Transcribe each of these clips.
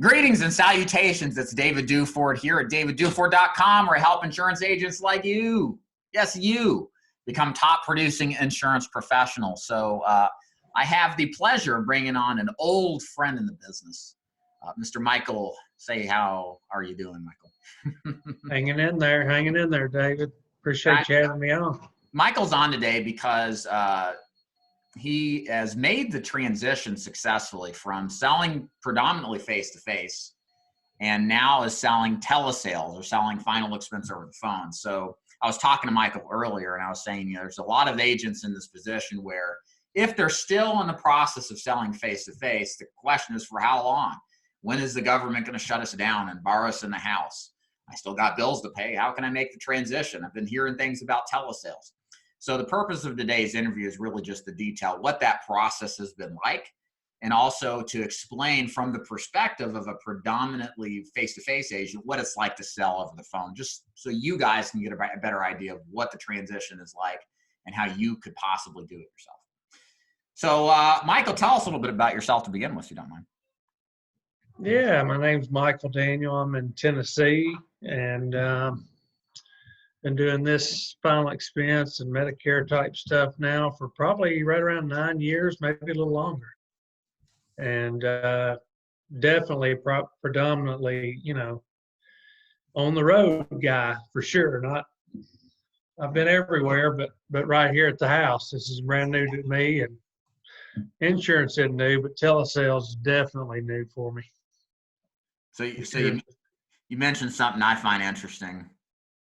Greetings and salutations. It's David Duford here at davidduford.com, where I help insurance agents like you, yes, you, become top producing insurance professionals. So I have the pleasure of bringing on an old friend in the business, Mr. Michael. Say, how are you doing, Michael? Hanging in there, David. Appreciate you having me on. Michael's on today because he has made the transition successfully from selling predominantly face-to-face and now is selling telesales or selling final expense over the phone. So I was talking to Michael earlier and I was saying, there's a lot of agents in this position where if they're still in the process of selling face-to-face, the question is for how long? When is the government going to shut us down and bar us in the house? I still got bills to pay. How can I make the transition? I've been hearing things about telesales. So the purpose of today's interview is really just to detail what that process has been like, and also to explain from the perspective of a predominantly face-to-face agent what it's like to sell over the phone, just so you guys can get a better idea of what the transition is like and how you could possibly do it yourself. So Michael, tell us a little bit about yourself to begin with, if you don't mind. Yeah, my name's Michael Daniel. I'm in Tennessee and been doing this final expense and Medicare type stuff now for probably right around 9 years, maybe a little longer. And definitely predominantly, on the road guy for sure. I've been everywhere, but right here at the house, this is brand new to me, and insurance isn't new, but telesales is definitely new for me. So you mentioned something I find interesting.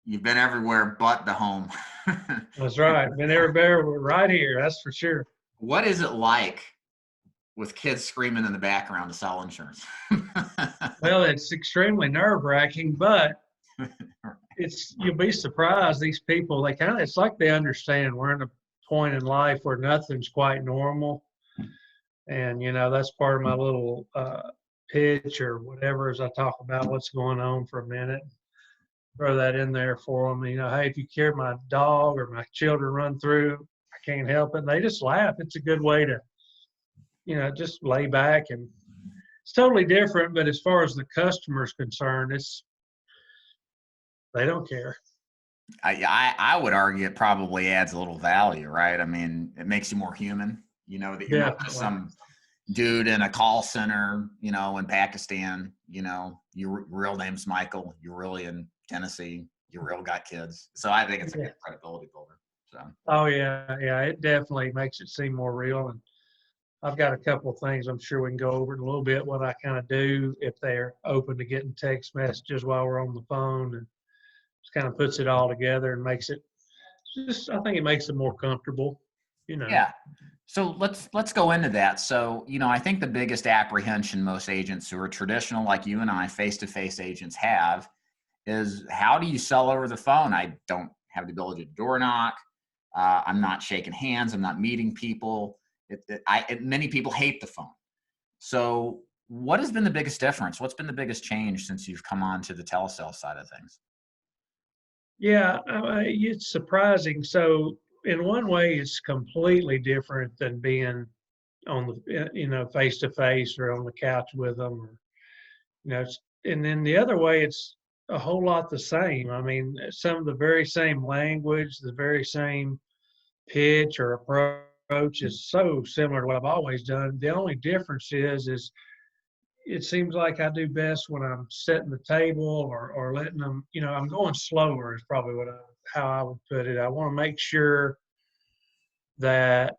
You've been everywhere but the home. That's right. Been everywhere right here. That's for sure. What is it like with kids screaming in the background to sell insurance? Well, it's extremely nerve-wracking, but you'll be surprised. These people, it's like they understand we're in a point in life where nothing's quite normal. And, that's part of my little pitch or whatever as I talk about what's going on for a minute. Throw that in there for them. Hey, if you hear my dog or my children run through, I can't help it. And they just laugh. It's a good way to, just lay back. And it's totally different. But as far as the customer's concerned, they don't care. I would argue it probably adds a little value, right? I mean, it makes you more human, that you're not just some dude in a call center, in Pakistan, your real name's Michael, you're really in Tennessee, you real got kids. So I think it's a good credibility builder. So. Oh yeah, it definitely makes it seem more real. And I've got a couple of things I'm sure we can go over in a little bit, what I kind of do if they're open to getting text messages while we're on the phone, and just kind of puts it all together and makes it I think it makes it more comfortable, Yeah. So let's go into that. So, I think the biggest apprehension most agents who are traditional like you and I, face-to-face agents have is, how do you sell over the phone? I don't have the ability to door knock. I'm not shaking hands. I'm not meeting people. Many people hate the phone. So what has been the biggest difference? What's been the biggest change since you've come on to the telesales side of things? Yeah, it's surprising. So in one way, it's completely different than being on the, face to face or on the couch with them, or, and then the other way, it's a whole lot the same. I mean, some of the very same language, the very same pitch or approach is so similar to what I've always done. The only difference is it seems like I do best when I'm setting the table or letting them, I'm going slower is probably how I would put it. I want to make sure that,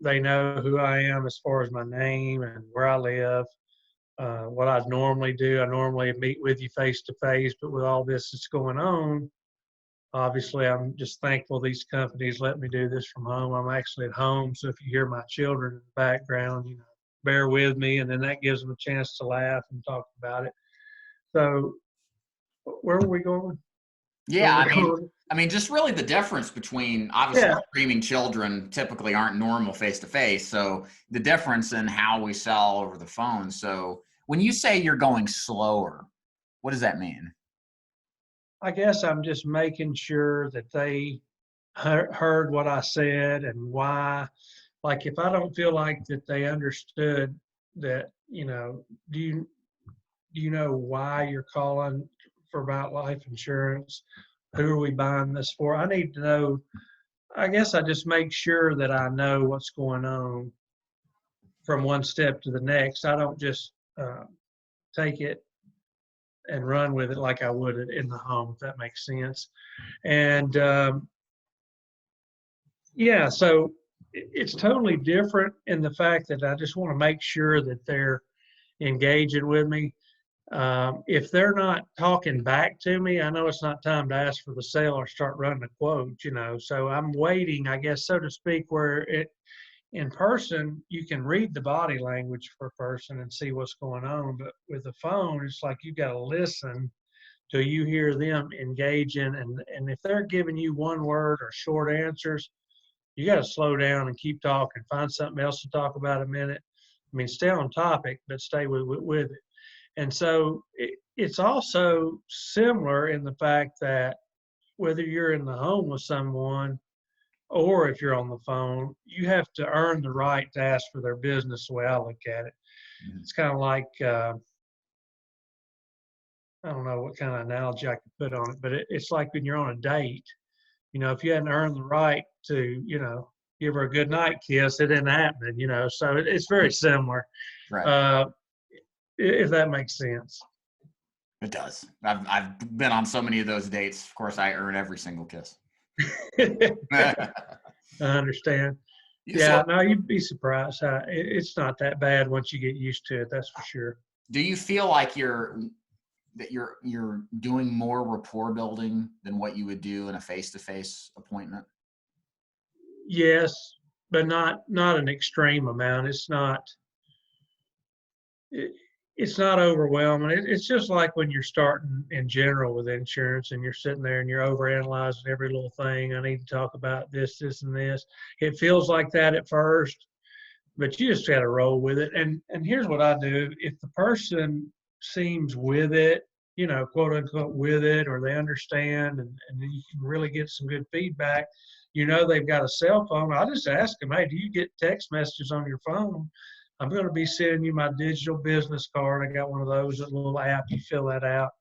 they know who I am as far as my name and where I live, what I normally do. I normally meet with you face to face, but with all this that's going on, obviously I'm just thankful these companies let me do this from home. I'm actually at home, so if you hear my children in the background, bear with me, and then that gives them a chance to laugh and talk about it. So where are we going? Yeah, I mean, just really the difference between, obviously, screaming children typically aren't normal face-to-face. So the difference in how we sell over the phone. So when you say you're going slower, what does that mean? I guess I'm just making sure that they heard what I said and why. Like, if I don't feel like that they understood that, Do you know why you're calling for about life insurance? Who are we buying this for? I need to know. I guess I just make sure that I know what's going on from one step to the next. I don't just take it and run with it like I would in the home, if that makes sense. And yeah, so it's totally different in the fact that I just want to make sure that they're engaging with me. If they're not talking back to me, I know it's not time to ask for the sale or start running a quote, you know. So I'm waiting, I guess, so to speak, where in person, you can read the body language for a person and see what's going on. But with the phone, it's like you got to listen till you hear them engaging. And if they're giving you one word or short answers, you got to slow down and keep talking. Find something else to talk about a minute. I mean, stay on topic, but stay with it. And so it's also similar in the fact that whether you're in the home with someone or if you're on the phone, you have to earn the right to ask for their business, the way I look at it. It's kind of like, I don't know what kind of analogy I could put on it, but it's like when you're on a date. You know, if you hadn't earned the right to, you know, give her a good night kiss, it isn't happening, you know. So it's very similar, Right. If that makes sense. It does. I've been on so many of those dates. Of course, I earn every single kiss. I understand. Yeah, no, you'd be surprised. It's not that bad once you get used to it. That's for sure. Do you feel like you're doing more rapport building than what you would do in a face-to-face appointment? Yes, but not an extreme amount. It's not overwhelming. It's just like when you're starting in general with insurance and you're sitting there and you're overanalyzing every little thing. I need to talk about this, and this. It feels like that at first, but you just got to roll with it. And here's what I do: if the person seems with it, you know, quote unquote with it, or they understand, and then you can really get some good feedback. You know, they've got a cell phone. I just ask them, hey, do you get text messages on your phone? I'm going to be sending you my digital business card. I got one of those, a little app. You fill that out.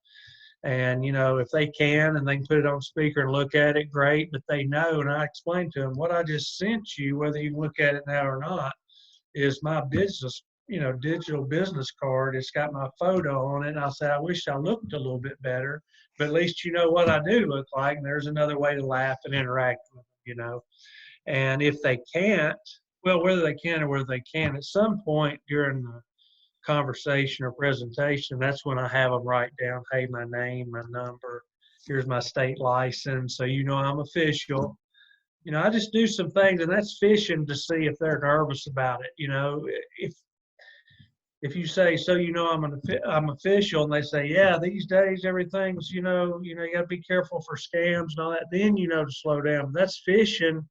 And, you know, if they can and they can put it on speaker and look at it, great. But they know, and I explain to them what I just sent you, whether you can look at it now or not, is my business, you know, digital business card. It's got my photo on it. And I said, I wish I looked a little bit better, but at least you know what I do look like. And there's another way to laugh and interact with them, you know. And if they can't, well, whether they can or whether they can, at some point during the conversation or presentation, that's when I have them write down, hey, my name, my number, here's my state license, so you know I'm official. You know, I just do some things, and that's fishing to see if they're nervous about it. You know, if you say, so you know I'm official, and they say, yeah, these days everything's, you got to be careful for scams and all that, then you know to slow down. But that's fishing.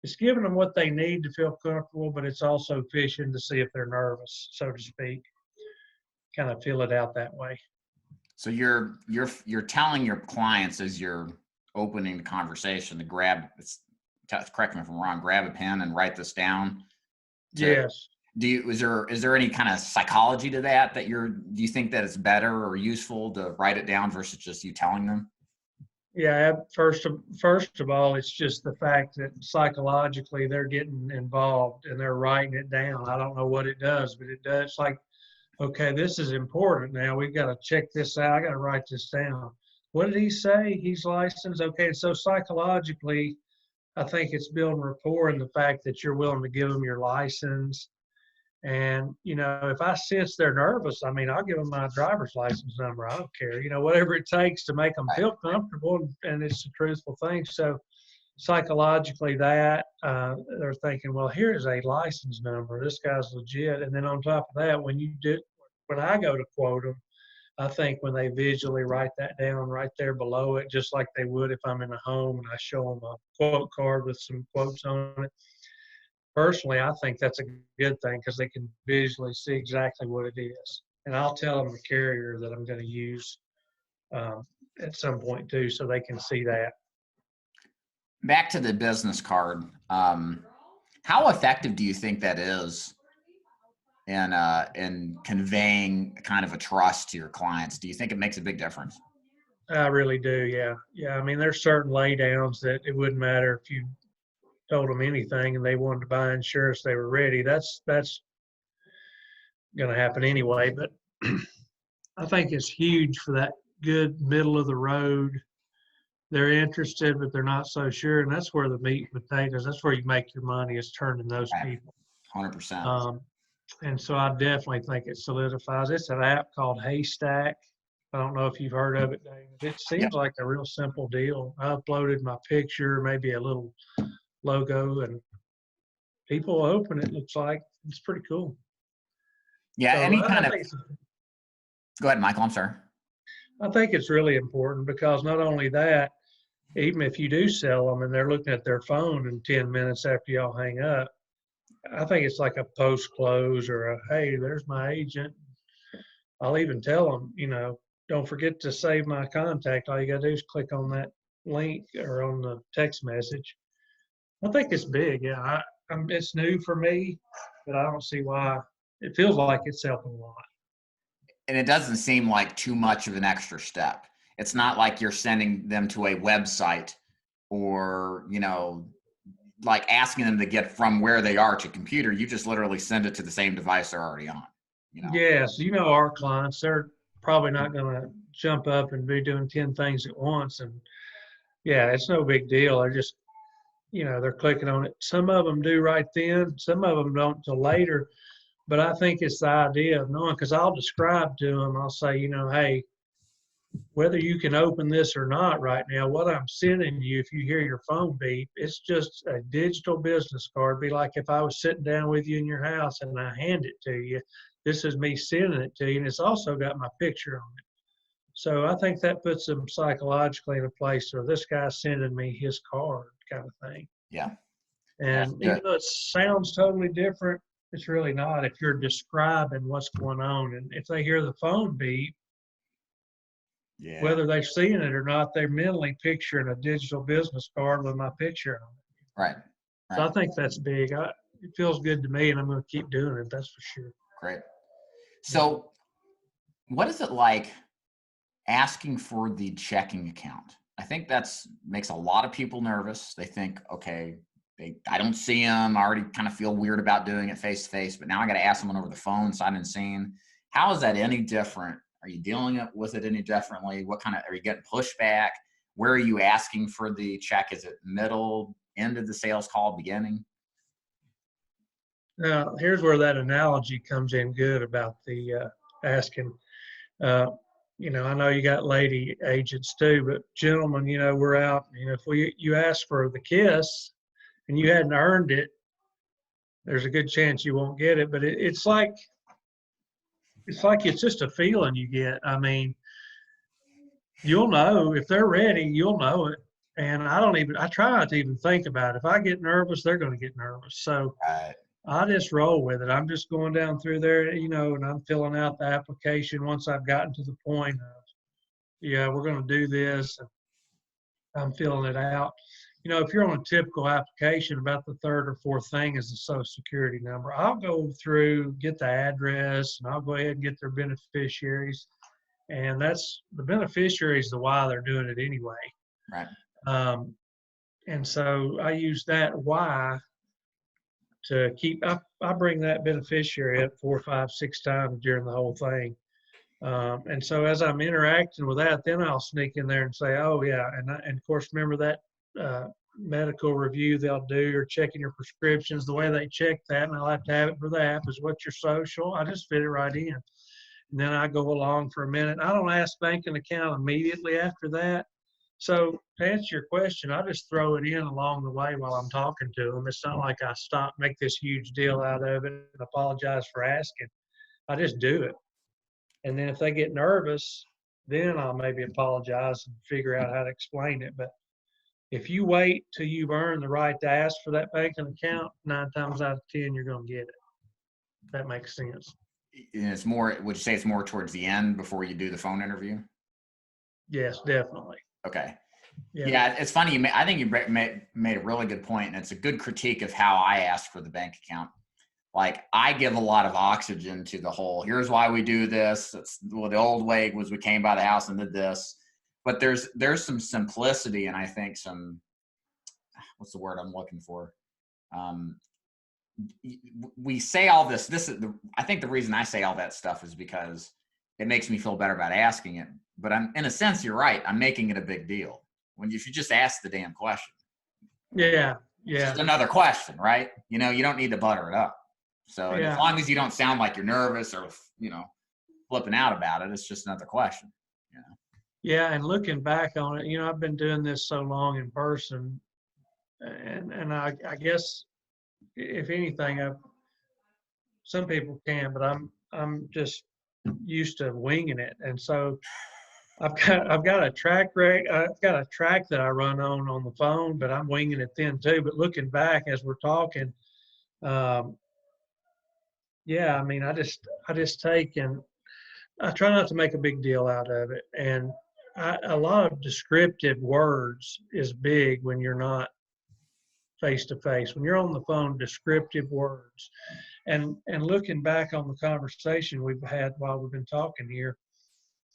It's giving them what they need to feel comfortable, but it's also fishing to see if they're nervous, so to speak. Kind of feel it out that way. So you're telling your clients as you're opening the conversation to correct me if I'm wrong, grab a pen and write this down. Yes. Is there any kind of psychology to that do you think that it's better or useful to write it down versus just you telling them? Yeah, first of all, it's just the fact that psychologically they're getting involved and they're writing it down. I don't know what it does, but it does. It's like, okay, this is important now. We've got to check this out. I got to write this down. What did he say? He's licensed. Okay, so psychologically, I think it's building rapport in the fact that you're willing to give them your license. And, you know, if I sense they're nervous, I mean, I'll give them my driver's license number. I don't care, you know, whatever it takes to make them feel comfortable, and it's a truthful thing. So psychologically they're thinking, well, here's a license number. This guy's legit. And then on top of that, when I go to quote them, I think when they visually write that down right there below it, just like they would if I'm in a home and I show them a quote card with some quotes on it. Personally, I think that's a good thing because they can visually see exactly what it is. And I'll tell them the carrier that I'm going to use at some point too, so they can see that. Back to the business card. How effective do you think that is in conveying kind of a trust to your clients? Do you think it makes a big difference? I really do. Yeah. Yeah. I mean, there's certain lay downs that it wouldn't matter if you told them anything and they wanted to buy insurance, they were ready. That's going to happen anyway. But I think it's huge for that good middle of the road. They're interested, but they're not so sure. And that's where the meat and potatoes, that's where you make your money, is turning those Right. people. 100%. And so I definitely think it solidifies. It's an app called Haystack. I don't know if you've heard of it, David. It seems like a real simple deal. I uploaded my picture, maybe a little logo, and people open it. Looks like it's pretty cool. Yeah. So Any kind of, go ahead, Michael. I'm sorry. I think it's really important because not only that, even if you do sell them and they're looking at their phone in 10 minutes after y'all hang up, I think it's like a post close or a, hey, there's my agent. I'll even tell them, don't forget to save my contact. All you got to do is click on that link or on the text message. I think it's big. Yeah, it's new for me, but I don't see why. It feels like it's helping a lot. And it doesn't seem like too much of an extra step. It's not like you're sending them to a website or, like asking them to get from where they are to computer. You just literally send it to the same device they're already on. Yes, our clients, they're probably not going to jump up and be doing 10 things at once. And yeah, it's no big deal. They're just, they're clicking on it. Some of them do right then. Some of them don't till later. But I think it's the idea of knowing, because I'll describe to them, I'll say, hey, whether you can open this or not right now, what I'm sending you, if you hear your phone beep, it's just a digital business card. It'd be like if I was sitting down with you in your house and I hand it to you. This is me sending it to you, and it's also got my picture on it. So I think that puts them psychologically in a place where this guy's sending me his card kind of thing. Yeah. And even though it sounds totally different, it's really not if you're describing what's going on. And if they hear the phone beep, whether they're seeing it or not, they're mentally picturing a digital business card with my picture on it. Right. So I think that's big. It feels good to me, and I'm going to keep doing it. That's for sure. Great. So what is it like asking for the checking account? I think that's makes a lot of people nervous. They think, okay, I don't see them. I already kind of feel weird about doing it face to face, but now I got to ask someone over the phone sight unseen. How is that any different? Are you dealing with it any differently? What kind of, are you getting pushback? Where are you asking for the check? Is it middle, end of the sales call, beginning? Now, here's where that analogy comes in good about the asking. I know you got lady agents too, but gentlemen, we're out. If you ask for the kiss and you hadn't earned it, there's a good chance you won't get it. But it's like it's just a feeling you get. I mean, you'll know if they're ready, you'll know it. And I try not to even think about it. If I get nervous, they're going to get nervous. So I just roll with it. I'm just going down through there, and I'm filling out the application once I've gotten to the point of, we're going to do this. And I'm filling it out. If you're on a typical application, about the third or fourth thing is the social security number. I'll go through, get the address, and I'll go ahead and get their beneficiaries. And that's the beneficiaries, the why they're doing it anyway. Right. And so I use that why to keep, I bring that beneficiary up 4, 5, 6 times during the whole thing. And so as I'm interacting with that, then I'll sneak in there and say, oh yeah. And of course, remember that medical review they'll do or checking your prescriptions, the way they check that, and I'll have to have it for the app is what's your social. I just fit it right in. And then I go along for a minute. I don't ask banking account immediately after that. So to answer your question, I just throw it in along the way while I'm talking to them. It's not like I stop, make this huge deal out of it, and apologize for asking. I just do it. And then if they get nervous, then I'll maybe apologize and figure out how to explain it. But if you wait till you've earned the right to ask for that banking account, 9 times out of 10, you're going to get it. That makes sense. And it's more, would you say it's more towards the end before you do the phone interview? Yes, definitely. Okay. Yeah, it's funny. I think you made a really good point, and it's a good critique of how I ask for the bank account. like I give a lot of oxygen to the whole, here's why we do this. Well, the old way was we came by the house and did this. But there's some simplicity, and I think some, what's the word I'm looking for? We say all this. I think the reason I say all that stuff is because it makes me feel better about asking it. But in a sense, you're right. I'm making it a big deal. If you just ask the damn question. Yeah. It's Yeah. just another question, right? You don't need to butter it up. So and as Yeah. long as you don't sound like you're nervous or, flipping out about it, it's just another question. Yeah. And looking back on it, I've been doing this so long in person, and I guess if anything, some people can, but I'm just used to winging it. And so I've got a track that I run on the phone, but I'm winging it then too. But looking back as we're talking, yeah, I mean, I just take, and I try not to make a big deal out of it. And a lot of descriptive words is big when you're not face to face. When you're on the phone, descriptive words. And looking back on the conversation we've had while we've been talking here,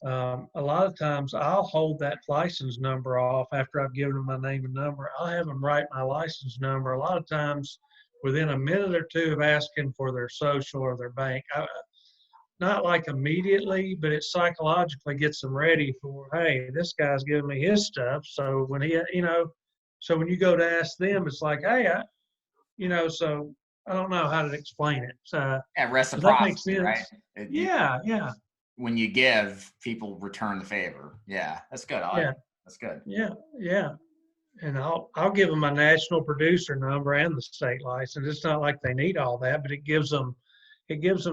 a lot of times I'll hold that license number off after I've given them my name and number. I'll have them write my license number. A lot of times within a minute or two of asking for their social or their bank, not like immediately, but it psychologically gets them ready for, hey, this guy's giving me his stuff. So when so when you go to ask them, it's like, hey, so I don't know how to explain it. So Yeah, does that make reciprocity, sense? right? Yeah, yeah, When you give, people return the favor. Yeah, that's good. yeah, That's good. yeah, yeah. And I'll give them my national producer number and the state license. It's not like they need all that, but it gives them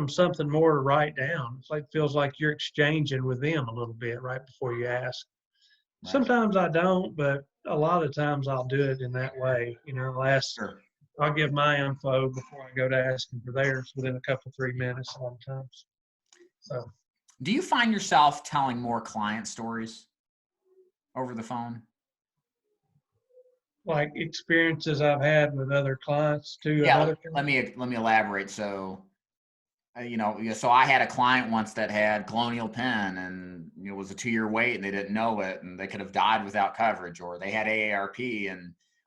something more to write down. It's like feels like you're exchanging with them a little bit right before you ask. Right. Sometimes I don't, but a lot of times I'll do it in that way. Sure. I'll give my info before I go to asking for theirs within a couple, 3 minutes a lot of times. So, Do you find yourself telling more client stories over the phone? like experiences I've had with other clients too, Yeah, another let me elaborate. So, so I had a client once that had colonial pen, and it was a 2-year wait, and they didn't know it, and they could have died without coverage, or they had AARP,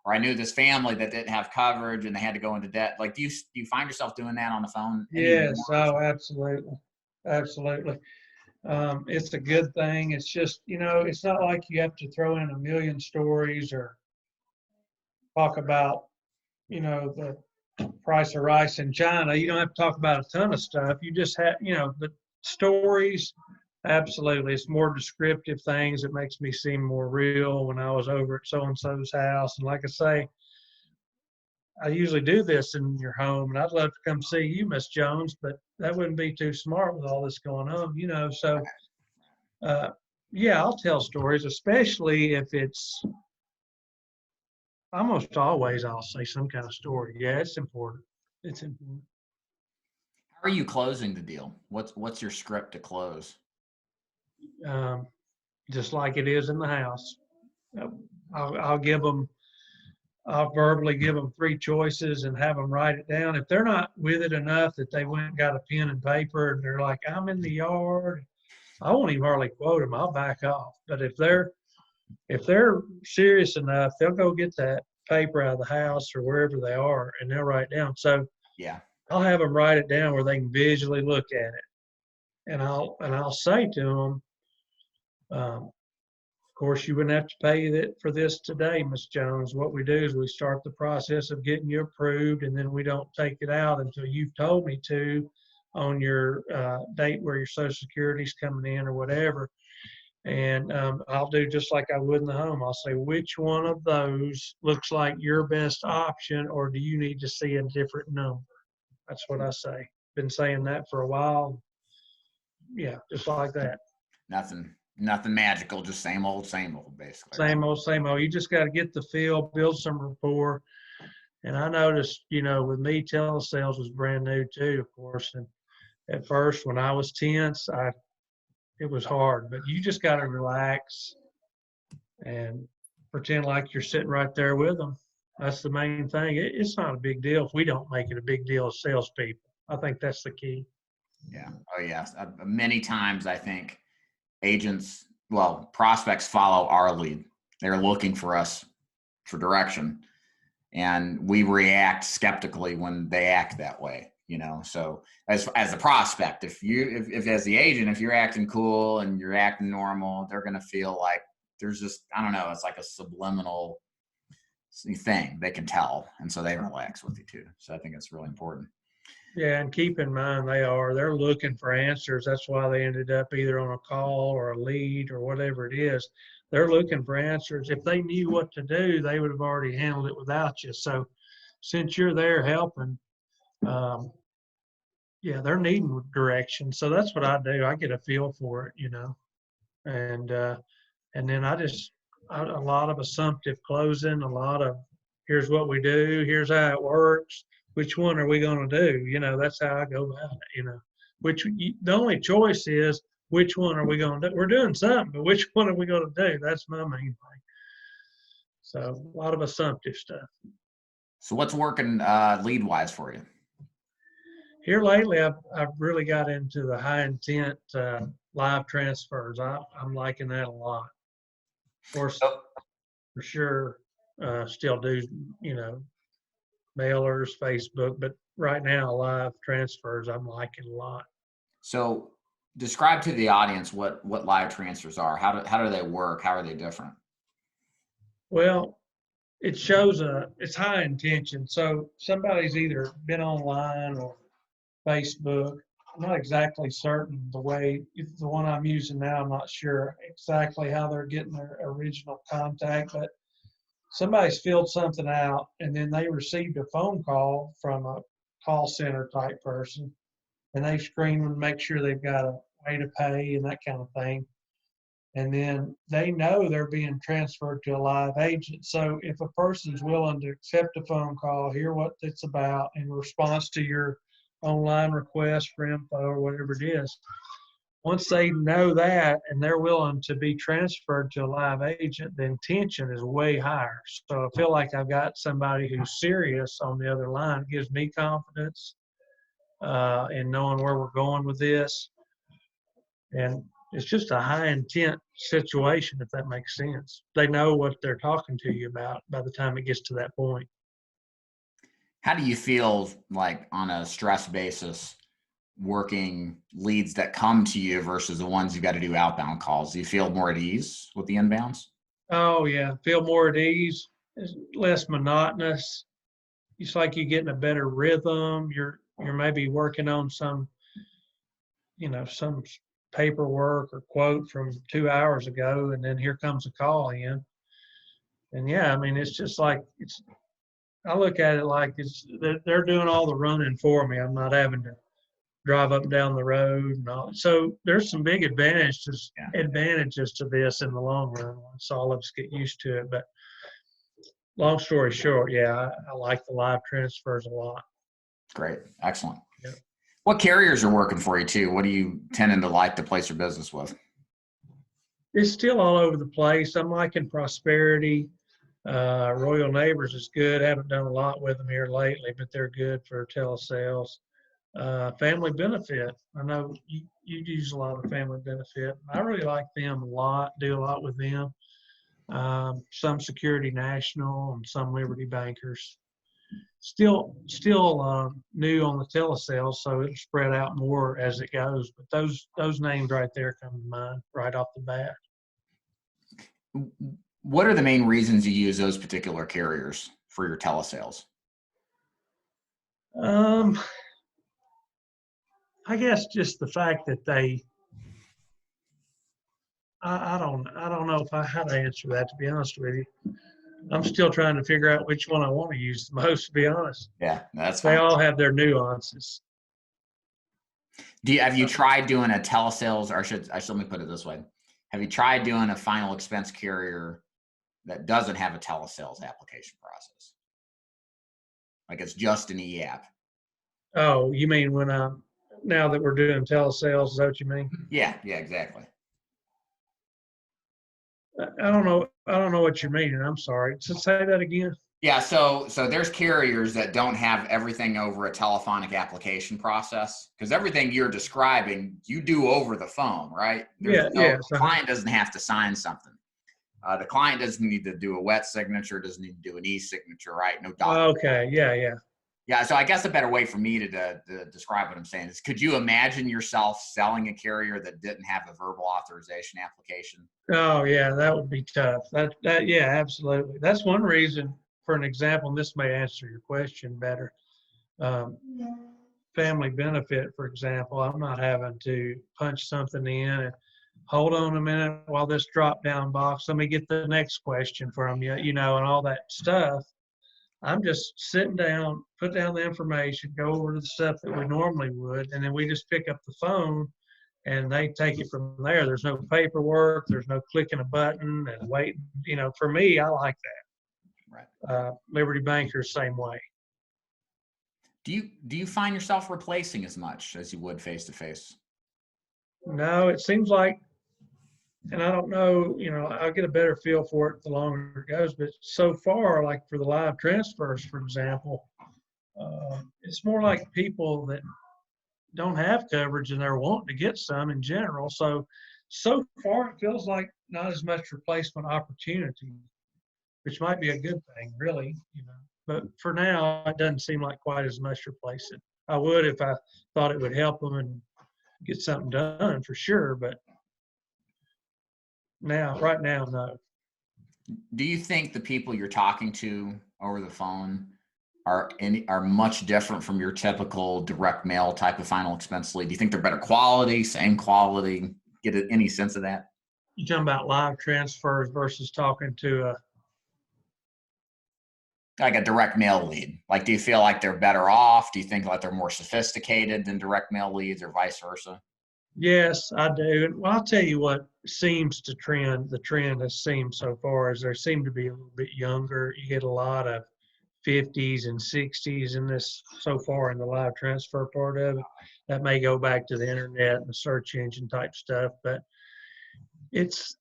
or I knew this family that didn't have coverage, and they had to go into debt. Like, do you find yourself doing that on the phone anymore? Yes, oh, absolutely. Absolutely. It's a good thing. It's just, it's not like you have to throw in a million stories or talk about, the price of rice in China. You don't have to talk about a ton of stuff. You just have, the stories. Absolutely. It's more descriptive things. It makes me seem more real when I was over at so-and-so's house. And like I say, I usually do this in your home, and I'd love to come see you, Miss Jones, but that wouldn't be too smart with all this going on. So, uh, yeah, I'll tell stories, especially if it's almost always I'll say some kind of story. Yeah, it's important. It's important. How are you closing the deal? What's your script to close? Um, just like it is in the house. Uh, I'll verbally give them 3 choices and have them write it down. If they're not with it enough that they went and got a pen and paper and they're like, I'm in the yard, I won't even hardly quote them. I'll back off. But if they're serious enough, they'll go get that paper out of the house or wherever they are and they'll write it down. So Yeah. I'll have them write it down where they can visually look at it. And I'll say to them, of course, you wouldn't have to pay for this today, Miss Jones. What we do is we start the process of getting you approved, and then we don't take it out until you've told me to on your date where your Social Security's coming in or whatever. And I'll do just like I would in the home. I'll say, which one of those looks like your best option, or do you need to see a different number? That's what I say. Been saying that for a while. Yeah, just like that. Nothing magical, just same old, basically. Same old, same old. You just got to get the feel, build some rapport. And I noticed, with me, telesales was brand new too, of course. And at first, when I was tense, it was hard. But you just got to relax and pretend like you're sitting right there with them. That's the main thing. It's not a big deal if we don't make it a big deal as salespeople. I think that's the key. Yeah. Oh, yes. Many times I think prospects follow our lead. They're looking for us for direction, and we react skeptically when they act that way. So as a prospect, if as the agent, if you're acting cool and you're acting normal, they're going to feel like there's just, I don't know, it's like a subliminal thing. They can tell, and so they relax with you too. So I think it's really important. Yeah, and keep in mind they're looking for answers. That's why they ended up either on a call or a lead or whatever it is. They're looking for answers. If they knew what to do, they would have already handled it without you. So since you're there helping, yeah, they're needing direction. So that's what I do. I get a feel for it, and then a lot of assumptive closing, a lot of here's what we do, here's how it works. Which one are we going to do? That's how I go about it. The only choice is which one are we going to do? We're doing something, but which one are we going to do? That's my main thing. So a lot of assumptive stuff. So what's working lead wise for you? Here lately, I've really got into the high intent live transfers. I'm liking that a lot. Of course, for sure, still do, mailers, Facebook, but right now live transfers I'm liking a lot. So describe to the audience what live transfers are. How do they work? How are they different? Well, it shows it's high intention. So somebody's either been online or Facebook. I'm not exactly certain the one I'm using now. I'm not sure exactly how they're getting their original contact, but somebody's filled something out and then they received a phone call from a call center type person, and they screen and make sure they've got a way to pay and that kind of thing. And then they know they're being transferred to a live agent. So if a person's willing to accept a phone call, hear what it's about in response to your online request for info or whatever it is, once they know that and they're willing to be transferred to a live agent, the intention is way higher. So I feel like I've got somebody who's serious on the other line. It gives me confidence in knowing where we're going with this. And it's just a high intent situation, if that makes sense. They know what they're talking to you about by the time it gets to that point. How do you feel like on a stress basis working leads that come to you versus the ones you got to do outbound calls? Do you feel more at ease with the inbounds? Oh yeah, feel more at ease. It's less monotonous. It's like you're getting a better rhythm. You're maybe working on some paperwork or quote from 2 hours ago, and then here comes a call in. And yeah, I mean, it's just like I look at it like they're doing all the running for me. I'm not having to drive up and down the road and all. So there's some big advantages to this in the long run once all of us get used to it. But long story short, yeah, I like the live transfers a lot. Great. Excellent. Yeah. What carriers are working for you too? What do you tending to like to place your business with? It's still all over the place. I'm liking Prosperity. Royal Neighbors is good. Haven't done a lot with them here lately, but they're good for telesales. Family Benefit. I know you use a lot of Family Benefit. I really like them a lot. Do a lot with them. Some Security National and some Liberty Bankers. Still new on the telesales, so it'll spread out more as it goes. But those names right there come to mind right off the bat. What are the main reasons you use those particular carriers for your telesales? I guess just the fact that I don't know how to answer that, to be honest with you. I'm still trying to figure out which one I want to use the most, to be honest. Yeah, that's fine. They all have their nuances. Have you tried doing a telesales, or let me put it this way. Have you tried doing a final expense carrier that doesn't have a telesales application process? Like it's just an e-app. Oh, you mean now that we're doing telesales, is that what you mean? Yeah, exactly. I don't know what you're meaning. I'm sorry. So say that again. Yeah, so there's carriers that don't have everything over a telephonic application process, because everything you're describing you do over the phone, right? There's Yeah, no, yes. the client doesn't have to sign something. The client doesn't need to do a wet signature, doesn't need to do an e-signature, right? No document. Okay, yeah, yeah. Yeah, so I guess a better way for me to describe what I'm saying is, could you imagine yourself selling a carrier that didn't have a verbal authorization application? Oh, yeah, that would be tough. Yeah, absolutely. That's one reason, for an example, and this may answer your question better. Um, Family benefit, for example, I'm not having to punch something in and hold on a minute while this drop down box, let me get the next question from you, and all that stuff. I'm just sitting down, put down the information, go over to the stuff that we normally would, and then we just pick up the phone and they take it from there. There's no paperwork, there's no clicking a button and waiting. For me, I like Right. that. Liberty Banker's same way. Do you find yourself replacing as much as you would face to face? No, it seems like, and I don't know, I'll get a better feel for it the longer it goes, but so far, like for the live transfers, for example, it's more like people that don't have coverage and they're wanting to get some in general. So far, it feels like not as much replacement opportunity, which might be a good thing, really. But for now, it doesn't seem like quite as much replacing. I would if I thought it would help them and get something done for sure. But right now, no. Do you think the people you're talking to over the phone are much different from your typical direct mail type of final expense lead? Do you think they're better quality, same quality? Get any sense of that? You talking about live transfers versus talking to a. Like a direct mail lead. Like, do you feel like they're better off? Do you think like they're more sophisticated than direct mail leads, or vice versa? Yes, I do. Well, I'll tell you what seems to trend. The trend has seemed so far is they seem to be a little bit younger. You get a lot of 50s and 60s in this so far in the live transfer part of it. That may go back to the internet and the search engine type stuff, but it's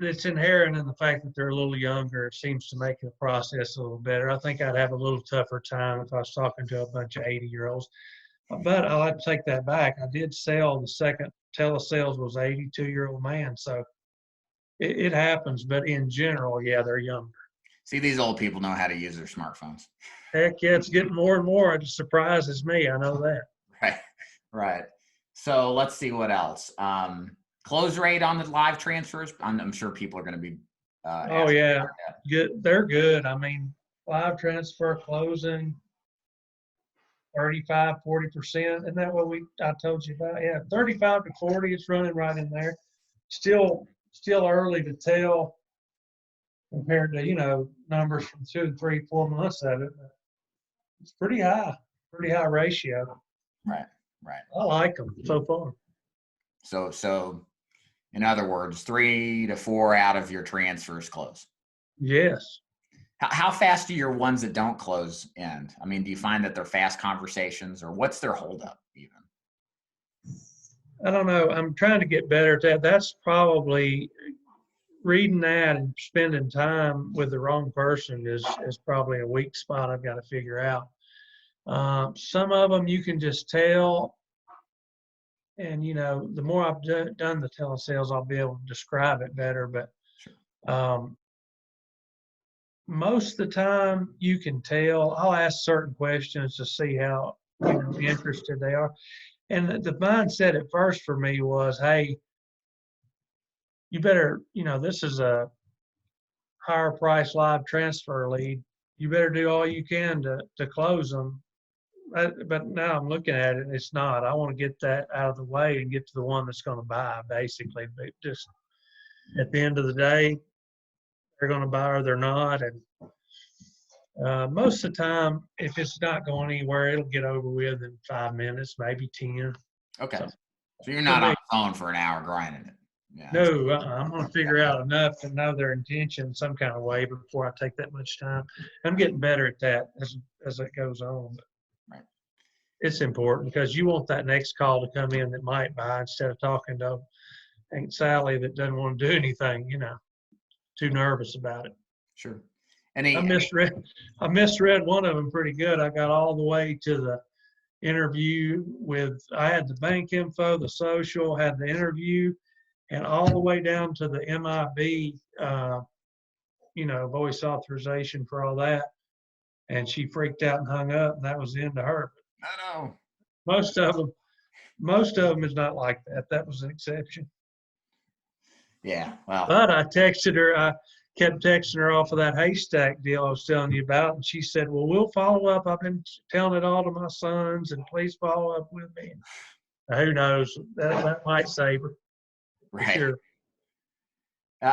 it's inherent in the fact that they're a little younger. It seems to make the process a little better. I think I'd have a little tougher time if I was talking to a bunch of 80-year-olds. But I'll have to take that back. I did sell the second telesales was an 82-year-old man. So it happens, but in general, yeah, they're younger. See, these old people know how to use their smartphones. Heck yeah, it's getting more and more. It surprises me. I know that. Right, right. So let's see what else. Close rate on the live transfers. I'm sure people are going to be. Oh yeah, good. They're good. I mean, live transfer closing 35, 40%. Isn't that what I told you about? Yeah, 35 to 40. It's running right in there. Still early to tell compared to numbers from 2, 3, 4 months of it. But it's pretty high ratio. Right, right. I like them so far. So in other words, 3 to 4 out of your transfers close. Yes. How fast do your ones that don't close end? I mean, do you find that they're fast conversations, or what's their holdup even? I don't know. I'm trying to get better at that. That's probably reading that and spending time with the wrong person is probably a weak spot I've got to figure out. Some of them you can just tell. And, the more I've done the telesales, I'll be able to describe it better. But most of the time you can tell. I'll ask certain questions to see how interested they are. And the mindset at first for me was, hey, you better, this is a higher price live transfer lead. You better do all you can to close them. But now I'm looking at it, and it's not. I want to get that out of the way and get to the one that's going to buy, basically. But just at the end of the day, they're going to buy or they're not. And most of the time, if it's not going anywhere, it'll get over with in 5 minutes, maybe 10. Okay. So you're not on the phone for an hour grinding it. Yeah, no, I'm going to figure out enough to know their intention some kind of way before I take that much time. I'm getting better at that as it goes on. But right. It's important because you want that next call to come in that might buy instead of talking to Aunt Sally that doesn't want to do anything, too nervous about it. Sure. I misread one of them pretty good. I got all the way to the interview I had the bank info, the social, had the interview, and all the way down to the MIB, voice authorization for all that. And she freaked out and hung up, and that was the end of her. I know. Most of them is not like that. That was an exception. Yeah, well. But I texted her. I kept texting her off of that haystack deal I was telling you about, and she said, "Well, we'll follow up. I've been telling it all to my sons, and please follow up with me." Who knows? That might save her. Right. For sure.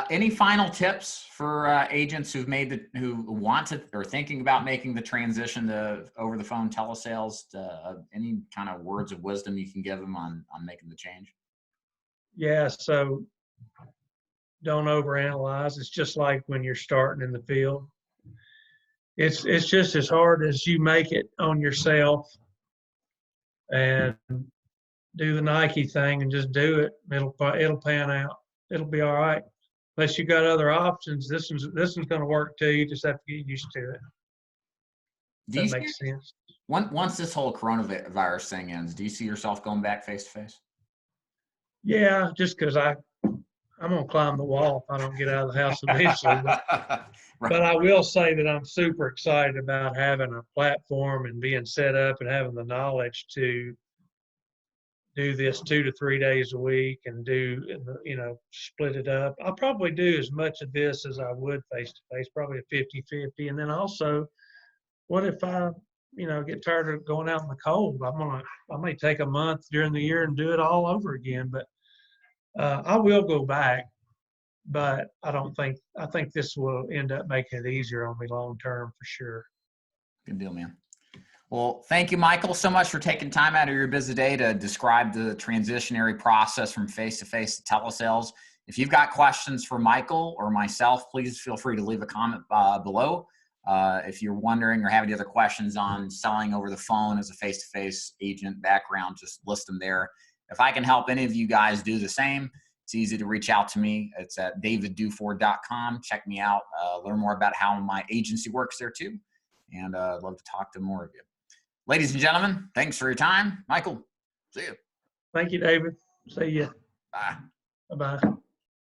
Any final tips for agents who want to or thinking about making the transition to over the phone telesales? Any kind of words of wisdom you can give them on making the change? Yeah. So don't overanalyze. It's just like when you're starting in the field. It's just as hard as you make it on yourself, and do the Nike thing and just do it. It'll pan out. It'll be all right. Unless you got other options, this one's going to work too. You just have to get used to it. That makes sense. Once this whole coronavirus thing ends, do you see yourself going back face to face? Yeah, just because I'm going to climb the wall if I don't get out of the house eventually. But I will say that I'm super excited about having a platform and being set up and having the knowledge to do this 2 to 3 days a week and split it up. I'll probably do as much of this as I would face to face, probably a 50-50. And then also, what if I, get tired of going out in the cold? I may take a month during the year and do it all over again. But I will go back, but I think this will end up making it easier on me long term for sure. Good deal, man. Well, thank you, Michael, so much for taking time out of your busy day to describe the transitionary process from face-to-face to telesales. If you've got questions for Michael or myself, please feel free to leave a comment below. If you're wondering or have any other questions on selling over the phone as a face-to-face agent background, just list them there. If I can help any of you guys do the same, it's easy to reach out to me. It's at davidduford.com. Check me out. Learn more about how my agency works there too. And I'd love to talk to more of you. Ladies and gentlemen, thanks for your time. Michael, see you. Thank you, David. See you. Bye. Bye-bye.